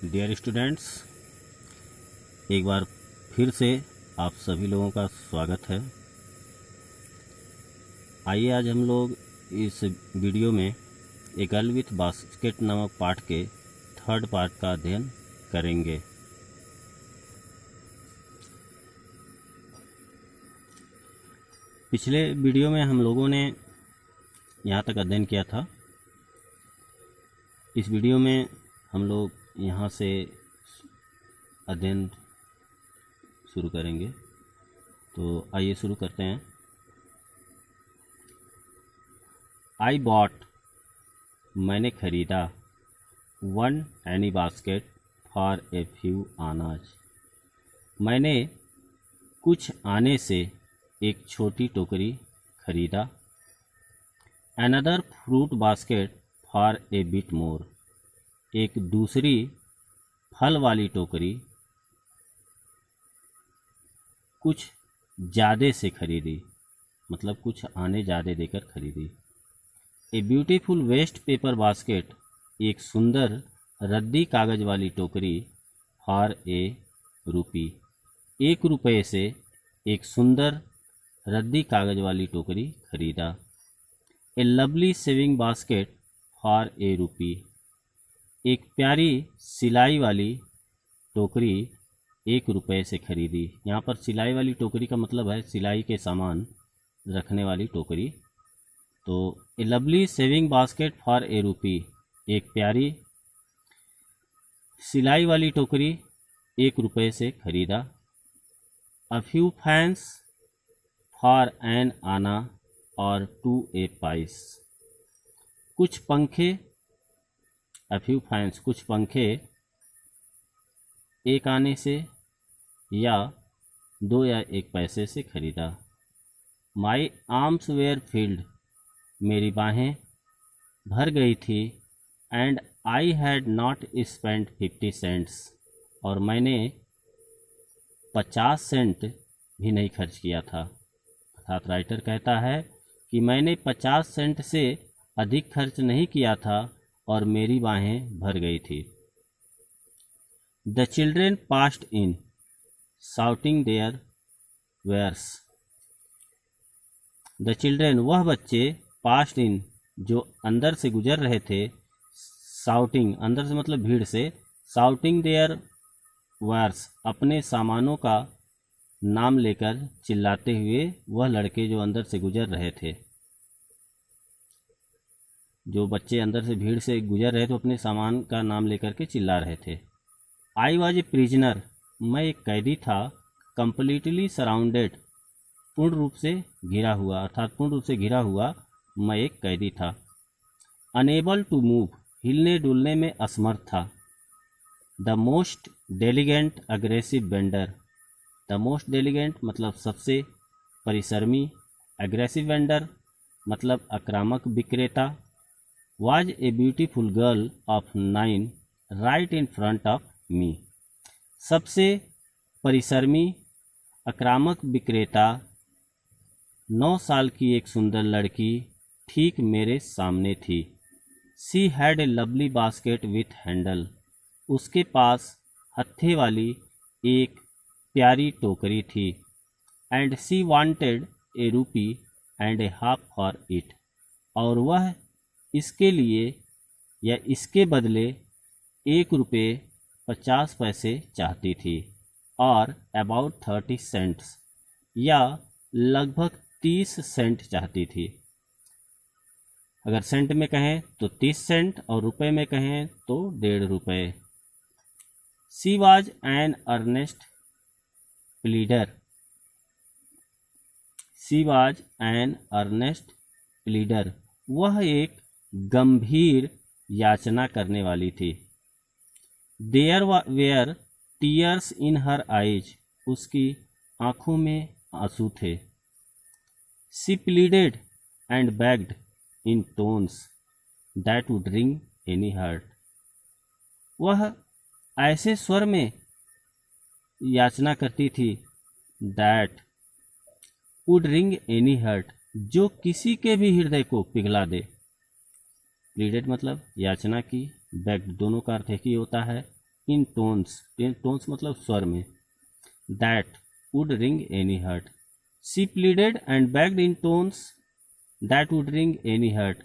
Dear students, एक बार फिर से आप सभी लोगों का स्वागत है। आइए आज हम लोग इस वीडियो में ए गर्ल विथ बास्केट नामक पाठ के थर्ड पार्ट का अध्ययन करेंगे। पिछले वीडियो में हम लोगों ने यहाँ तक अध्ययन किया था। इस वीडियो में हम लोग यहाँ से अध्ययन शुरू करेंगे। तो आइए शुरू करते हैं। आई बॉट, मैंने खरीदा, one any basket for a few आनाज, मैंने कुछ आने से एक छोटी टोकरी खरीदा। Another fruit basket for A bit more, एक दूसरी फल वाली टोकरी कुछ ज़्यादा से खरीदी, मतलब कुछ आने ज़्यादा देकर खरीदी। A beautiful waste paper basket, एक सुंदर रद्दी कागज़ वाली टोकरी फॉर ए रुपी, ₹1 से एक सुंदर रद्दी कागज़ वाली टोकरी खरीदा। A lovely sewing basket for a rupee, एक प्यारी सिलाई वाली टोकरी ₹1 से खरीदी। यहाँ पर सिलाई वाली टोकरी का मतलब है सिलाई के सामान रखने वाली टोकरी। तो a lovely sewing basket for a rupee, एक प्यारी सिलाई वाली टोकरी ₹1 से खरीदा। A few fans for an anna और टू ए पाइस, कुछ पंखे, अ फ्यू फैंस कुछ पंखे, एक आने से या 2 या 1 पैसे से खरीदा। माई आर्म्स वेयर फील्ड, मेरी बाहें भर गई थी। And I had not spent 50 cents, और मैंने 50 सेंट भी नहीं खर्च किया था। अर्थात राइटर कहता है कि मैंने 50 सेंट से अधिक खर्च नहीं किया था और मेरी बाहें भर गई थी। The children passed in shouting their wares, the children वह बच्चे, पास्ड इन जो अंदर से गुजर रहे थे, शाउटिंग अंदर से मतलब भीड़ से, शाउटिंग देयर वेयर्स अपने सामानों का नाम लेकर चिल्लाते हुए, वह लड़के जो अंदर से गुजर रहे थे, जो बच्चे अंदर से भीड़ से गुजर रहे थे, अपने सामान का नाम लेकर के चिल्ला रहे थे। आई वॉज ए प्रिजनर, मैं एक कैदी था। कंप्लीटली सराउंडेड, पूर्ण रूप से घिरा हुआ, अर्थात पूर्ण रूप से घिरा हुआ मैं एक कैदी था। अनेबल टू मूव, हिलने डुलने में असमर्थ था। The most diligent aggressive vendor, the most diligent मतलब सबसे परिश्रमी, अग्रेसिव वेंडर मतलब आक्रामक विक्रेता, was a beautiful girl of 9 right in front of me, सबसे परिश्रमी आक्रामक विक्रेता 9 साल की एक सुंदर लड़की ठीक मेरे सामने थी। She had a lovely basket with handle, उसके पास हत्थे वाली एक प्यारी टोकरी थी। And she wanted a rupee and a half for it, और वह इसके लिए या इसके बदले ₹1.50 चाहती थी, और अबाउट 30 सेंट्स या लगभग 30 सेंट चाहती थी। अगर सेंट में कहें तो 30 सेंट और रुपए में कहें तो ₹1.50। She was an earnest pleader, she was an earnest pleader, वह एक गंभीर याचना करने वाली थी। There were tears in her eyes, उसकी आँखों में आंसू थे। She pleaded and begged in tones that would ring any heart, वह ऐसे स्वर में याचना करती थी, that would ring any heart, जो किसी के भी हृदय को पिघला दे। प्लीडेड मतलब याचना की, बेग्ड दोनों का अर्थ एक ही होता है। इन टोन्स, टोन्स मतलब स्वर में, that would ring any heart. She pleaded and begged in tones that would ring any heart.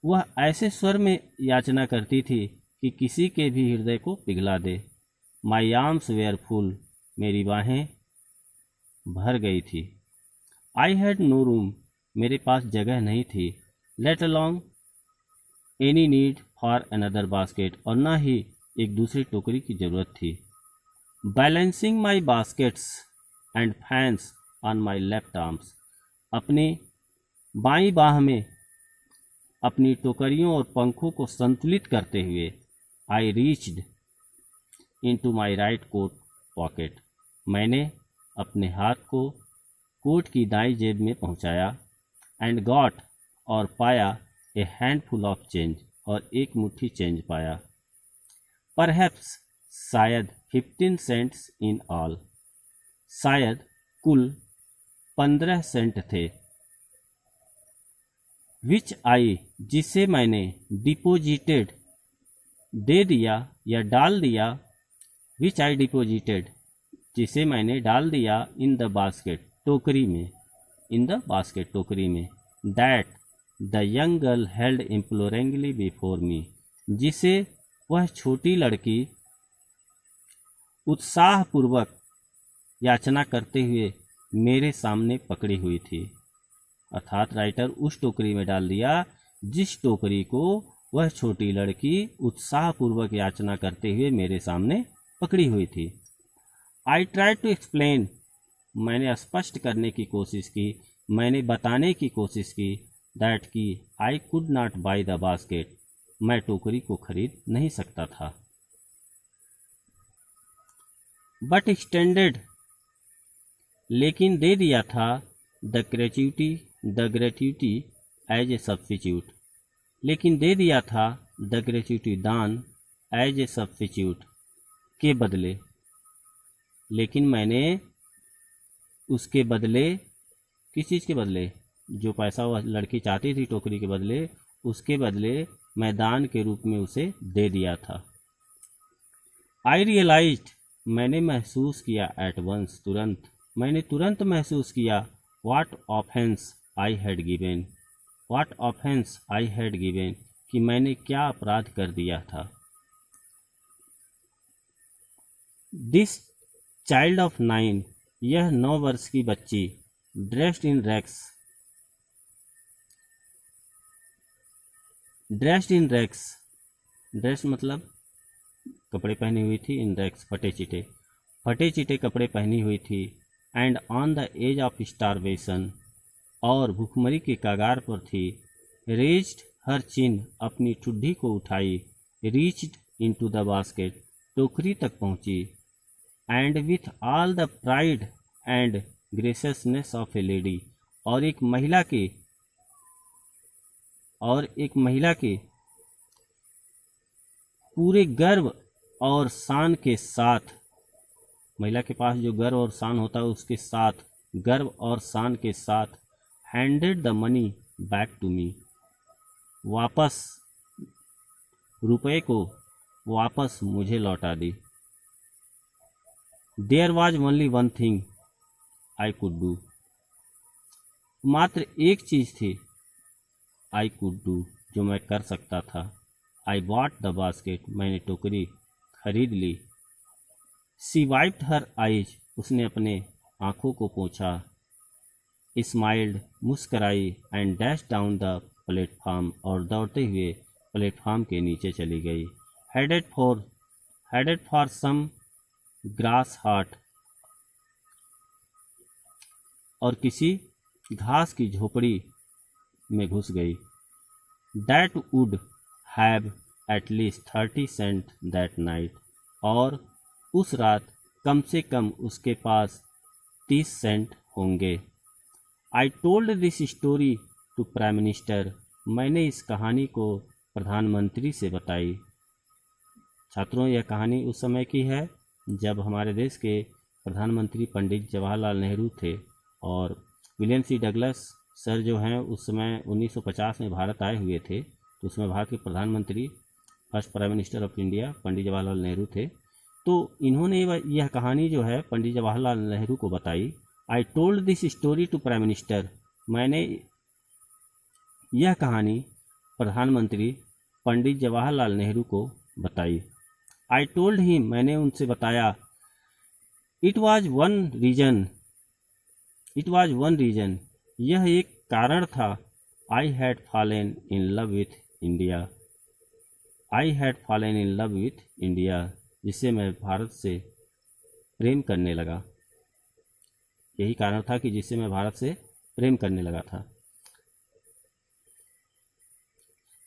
वह ऐसे स्वर में याचना करती थी कि किसी के भी हृदय को पिघला दे। माई आर्म्स वेयर फुल, मेरी बाहें भर गई थी। आई हैड नो रूम, मेरे पास जगह नहीं थी। Let alone any need for another basket, और ना ही एक दूसरी टोकरी की जरूरत थी। Balancing my baskets and fans on my left arms, अपने बाईं बाह में अपनी टोकरियों और पंखों को संतुलित करते हुए I reached into my right coat pocket, मैंने अपने हाथ को कोट की दाईं जेब में पहुंचाया। एंड गॉट, और पाया, ए हैंडफुल ऑफ चेंज, और एक मुट्ठी चेंज पाया। परहैप्स, शायद 15 सेंट्स इन ऑल, शायद कुल 15 सेंट थे। विच आई, जिसे मैंने डिपोजिटेड, दे दिया या डाल दिया, विच आई डिपोजिटेड, जिसे मैंने डाल दिया, इन द बास्केट, टोकरी में, इन द बास्केट, टोकरी में। That the young girl held imploringly before me, जिसे वह छोटी लड़की उत्साहपूर्वक याचना करते हुए मेरे सामने पकड़ी हुई थी। अर्थात राइटर उस टोकरी में डाल दिया जिस टोकरी को वह छोटी लड़की उत्साहपूर्वक याचना करते हुए मेरे सामने पकड़ी हुई थी। आई ट्राई टू एक्सप्लेन, मैंने स्पष्ट करने की कोशिश की, मैंने बताने की कोशिश की, दैट कि I could not by the basket, मैं टोकरी को खरीद नहीं सकता था। बट एक्सटेंडेड, लेकिन दे दिया था, the gratuity as a substitute, लेकिन दे दिया था, द ग्रेच्युटी, दान, एज ए सब्स्टिट्यूट, के बदले, लेकिन मैंने उसके बदले, किस चीज़ के बदले, जो पैसा वह लड़की चाहती थी टोकरी के बदले, उसके बदले मैं दान के रूप में उसे दे दिया था। आई रियलाइज्ड, मैंने महसूस किया, एट वंस, तुरंत, मैंने तुरंत महसूस किया, what offence I had given, what offence I had given, कि मैंने क्या अपराध कर दिया था। दिस चाइल्ड ऑफ 9, यह 9 वर्ष की बच्ची, dressed in rags, dressed in rags, dress मतलब कपड़े पहनी हुई थी, इन रैक्स फटे चिटे कपड़े पहनी हुई थी। And on the edge of starvation, और भूखमरी के कागार पर थी। रेज्ड हर चिन, अपनी ठुड्डी को उठाई। रीच्ड इनटू द बास्केट, टोकरी तक पहुंची। And with all the pride and graciousness of a lady, और एक महिला के पूरे गर्व और शान के साथ, महिला के पास जो गर्व और शान होता है उसके साथ, गर्व और शान के साथ, handed the money back to me, वापस, रुपए को वापस मुझे लौटा दी। There was only one thing I could do, मात्र एक चीज थी, आई कुड डू, जो मैं कर सकता था। आई बॉट द बास्केट, मैंने टोकरी खरीद ली। सी वाइप्ड हर आइज, उसने अपने आंखों को पोंछा। स्माइल्ड, मुस्कराई। And dash down the platform, और दौड़ते हुए प्लेटफॉर्म के नीचे चली गई। Headed for some grass hut, और किसी घास की झोपड़ी में घुस गई। That would have at least 30 cent that night, और उस रात कम से कम उसके पास 30 सेंट होंगे। I told this story to prime minister, मैंने इस कहानी को प्रधानमंत्री से बताई। छात्रों, यह कहानी उस समय की है जब हमारे देश के प्रधानमंत्री पंडित जवाहरलाल नेहरू थे, और विलियम सी डगलस सर जो हैं उस समय 1950 में भारत आए हुए थे। तो उसमें भारत के प्रधानमंत्री, first prime minister of India Pandit Jawaharlal Nehru थे। तो इन्होंने यह कहानी जो है पंडित जवाहरलाल नेहरू को बताई। I told this story to prime minister, मैंने यह कहानी प्रधानमंत्री पंडित जवाहरलाल नेहरू को बताई। आई टोल्ड हिम, मैंने उनसे बताया। इट वॉज वन रीजन, यह एक कारण था। I had fallen in love with India, जिससे मैं भारत से प्रेम करने लगा। यही कारण था कि जिससे मैं भारत से प्रेम करने लगा था।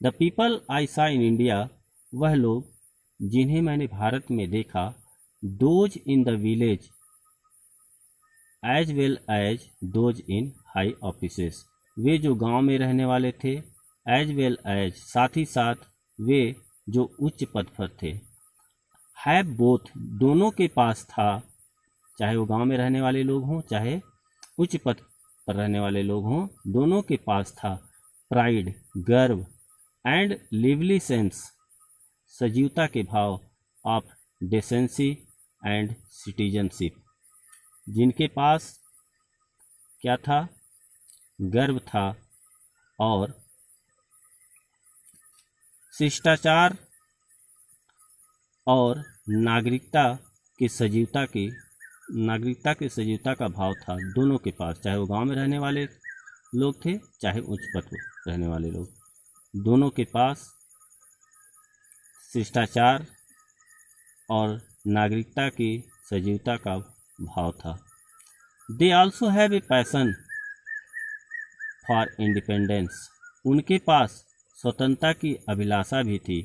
द पीपल आई सा इन इंडिया, वह लोग जिन्हें मैंने भारत में देखा। Those in the village as well as those in high offices, वे जो गांव में रहने वाले थे। एज वेल एज, साथ ही साथ वे जो उच्च पद पर थे। हैव बोथ, दोनों के पास था, चाहे वो गांव में रहने वाले लोग हों चाहे उच्च पद पर रहने वाले लोग हों, दोनों के पास था। प्राइड, गर्व, एंड लिवली सेंस, सजीवता के भाव। ऑफ डेसेंसी एंड सिटीजनशिप, जिनके पास क्या था, गर्व था और शिष्टाचार और नागरिकता के सजीवता का भाव था दोनों के पास, चाहे वो गांव में रहने वाले लोग थे चाहे उच्च पद पर रहने वाले लोग, दोनों के पास शिष्टाचार और नागरिकता की सजीवता का भाव था। They also have a passion for independence, उनके पास स्वतंत्रता की अभिलाषा भी थी।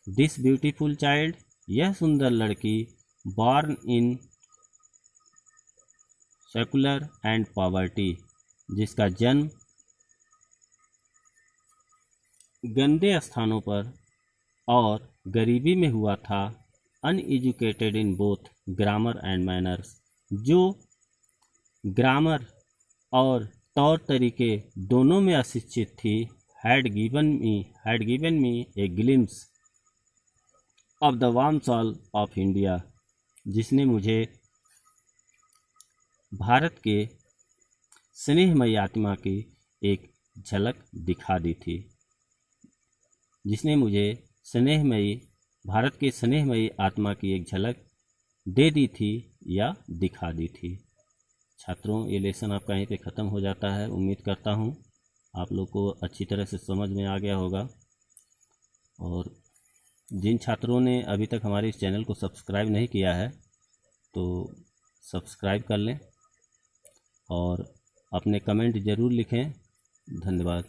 दिस ब्यूटीफुल चाइल्ड, यह सुंदर लड़की, born in secular and poverty, जिसका जन्म गंदे स्थानों पर और गरीबी में हुआ था। Uneducated in both grammar and manners, जो ग्रामर और तौर तरीके दोनों में अशिक्षित थी। Had given me a glimpse of the warm soul of India, जिसने मुझे भारत के स्नेहमयी आत्मा की एक झलक दिखा दी थी, जिसने मुझे भारत के स्नेहमयी आत्मा की एक झलक दे दी थी या दिखा दी थी। छात्रों, ये लेसन आपका यहीं पे ख़त्म हो जाता है। उम्मीद करता हूँ आप लोग को अच्छी तरह से समझ में आ गया होगा। और जिन छात्रों ने अभी तक हमारे इस चैनल को सब्सक्राइब नहीं किया है तो सब्सक्राइब कर लें और अपने कमेंट ज़रूर लिखें। धन्यवाद।